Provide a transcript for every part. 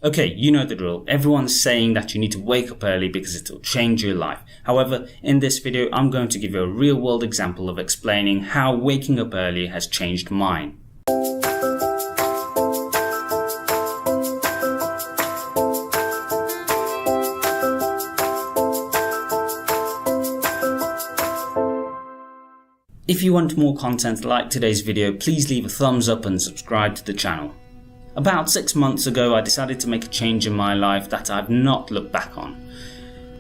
Okay, you know the drill. Everyone's saying that you need to wake up early because it will change your life. However, in this video, I'm going to give you a real-world example of explaining how waking up early has changed mine. If you want more content like today's video, please leave a thumbs up and subscribe to the channel. About 6 months ago, I decided to make a change in my life that I've not looked back on.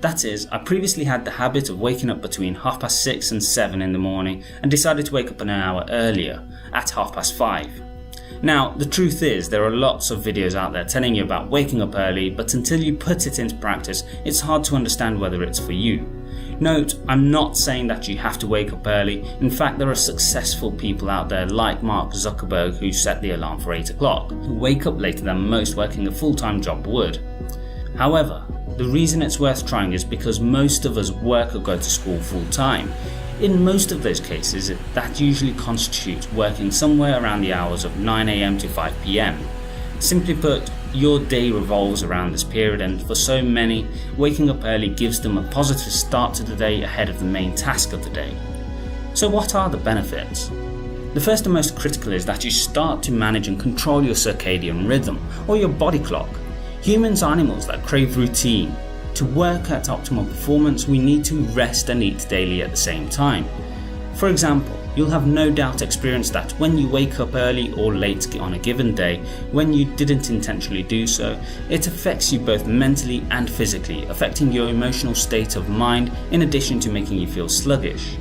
That is, I previously had the habit of waking up between 6:30 and 7 in the morning and decided to wake up an hour earlier, at 5:30. Now, the truth is, there are lots of videos out there telling you about waking up early, but until you put it into practice, it's hard to understand whether it's for you. Note, I'm not saying that you have to wake up early. In fact, there are successful people out there like Mark Zuckerberg who set the alarm for 8 o'clock, who wake up later than most working a full-time job would. However, the reason it's worth trying is because most of us work or go to school full-time. In most of those cases, that usually constitutes working somewhere around the hours of 9 AM to 5 PM. Simply put, your day revolves around this period, and for so many, waking up early gives them a positive start to the day ahead of the main task of the day. So what are the benefits? The first and most critical is that you start to manage and control your circadian rhythm, or your body clock. Humans are animals that crave routine. To work at optimal performance, we need to rest and eat daily at the same time. For example, you'll have no doubt experienced that when you wake up early or late on a given day, when you didn't intentionally do so, it affects you both mentally and physically, affecting your emotional state of mind in addition to making you feel sluggish.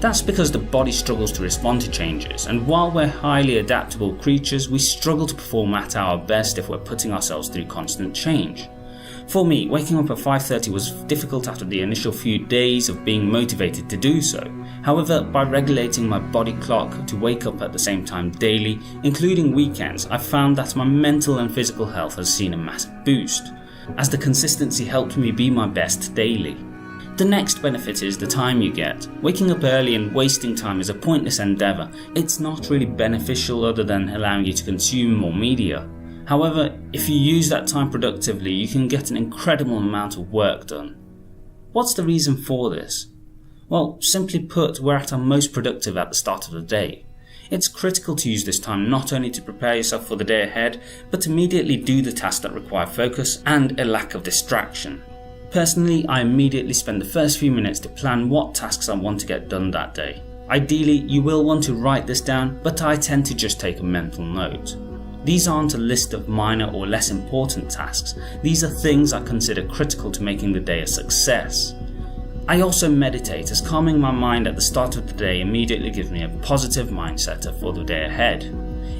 That's because the body struggles to respond to changes, and while we're highly adaptable creatures, we struggle to perform at our best if we're putting ourselves through constant change. For me, waking up at 5:30 was difficult after the initial few days of being motivated to do so. However, by regulating my body clock to wake up at the same time daily, including weekends, I've found that my mental and physical health has seen a massive boost, as the consistency helped me be my best daily. The next benefit is the time you get. Waking up early and wasting time is a pointless endeavour. It's not really beneficial other than allowing you to consume more media. However, if you use that time productively, you can get an incredible amount of work done. What's the reason for this? Well, simply put, we're at our most productive at the start of the day. It's critical to use this time not only to prepare yourself for the day ahead, but to immediately do the tasks that require focus and a lack of distraction. Personally, I immediately spend the first few minutes to plan what tasks I want to get done that day. Ideally, you will want to write this down, but I tend to just take a mental note. These aren't a list of minor or less important tasks. These are things I consider critical to making the day a success. I also meditate, as calming my mind at the start of the day immediately gives me a positive mindset for the day ahead.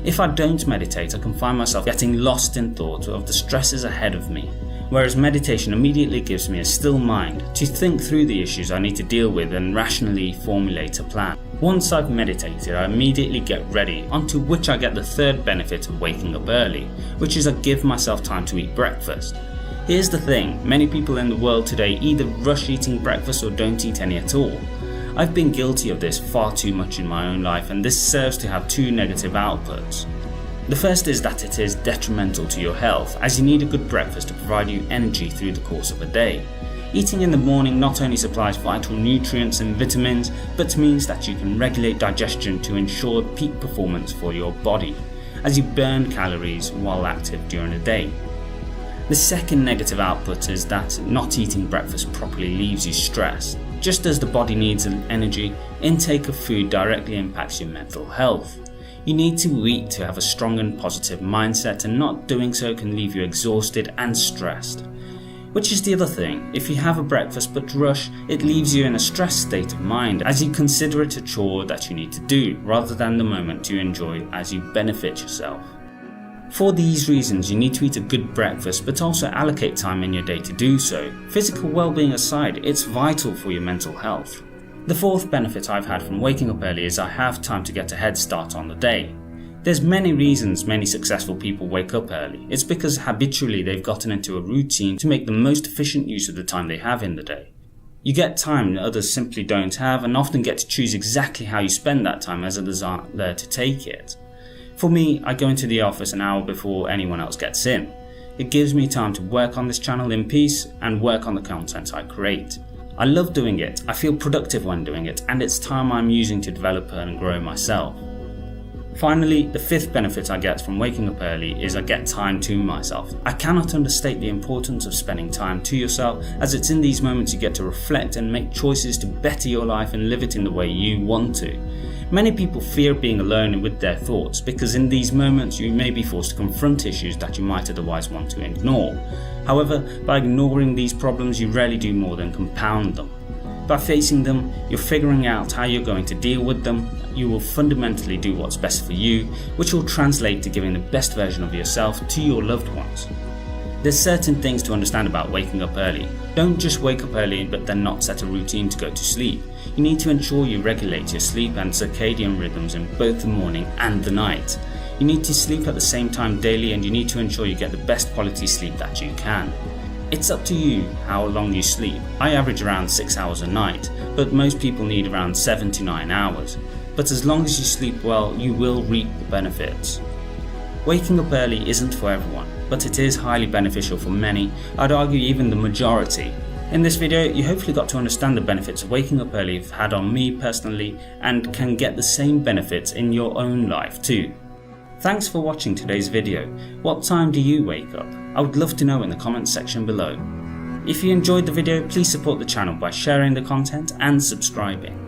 If I don't meditate, I can find myself getting lost in thought of the stresses ahead of me, whereas meditation immediately gives me a still mind to think through the issues I need to deal with and rationally formulate a plan. Once I've meditated, I immediately get ready, onto which I get the third benefit of waking up early, which is I give myself time to eat breakfast. Here's the thing, many people in the world today either rush eating breakfast or don't eat any at all. I've been guilty of this far too much in my own life, and this serves to have two negative outputs. The first is that it is detrimental to your health, as you need a good breakfast to provide you energy through the course of a day. Eating in the morning not only supplies vital nutrients and vitamins, but means that you can regulate digestion to ensure peak performance for your body, as you burn calories while active during the day. The second negative output is that not eating breakfast properly leaves you stressed. Just as the body needs energy, intake of food directly impacts your mental health. You need to eat to have a strong and positive mindset, and not doing so can leave you exhausted and stressed. Which is the other thing, if you have a breakfast but rush, it leaves you in a stressed state of mind as you consider it a chore that you need to do, rather than the moment you enjoy as you benefit yourself. For these reasons, you need to eat a good breakfast, but also allocate time in your day to do so. Physical well-being aside, it's vital for your mental health. The fourth benefit I've had from waking up early is I have time to get a head start on the day. There's many reasons many successful people wake up early. It's because habitually they've gotten into a routine to make the most efficient use of the time they have in the day. You get time that others simply don't have, and often get to choose exactly how you spend that time, as others aren't there to take it. For me, I go into the office an hour before anyone else gets in. It gives me time to work on this channel in peace and work on the content I create. I love doing it, I feel productive when doing it, and it's time I'm using to develop and grow myself. Finally, the fifth benefit I get from waking up early is I get time to myself. I cannot understate the importance of spending time to yourself, as it's in these moments you get to reflect and make choices to better your life and live it in the way you want to. Many people fear being alone with their thoughts because in these moments you may be forced to confront issues that you might otherwise want to ignore. However, by ignoring these problems you rarely do more than compound them. By facing them, you're figuring out how you're going to deal with them. You will fundamentally do what's best for you, which will translate to giving the best version of yourself to your loved ones. There's certain things to understand about waking up early. Don't just wake up early but then not set a routine to go to sleep. You need to ensure you regulate your sleep and circadian rhythms in both the morning and the night. You need to sleep at the same time daily, and you need to ensure you get the best quality sleep that you can. It's up to you how long you sleep. I average around 6 hours a night, but most people need around 7 to 9 hours. But as long as you sleep well, you will reap the benefits. Waking up early isn't for everyone, but it is highly beneficial for many, I'd argue even the majority. In this video, you hopefully got to understand the benefits of waking up early have had on me personally, and can get the same benefits in your own life too. Thanks for watching today's video. What time do you wake up? I would love to know in the comments section below. If you enjoyed the video, please support the channel by sharing the content and subscribing.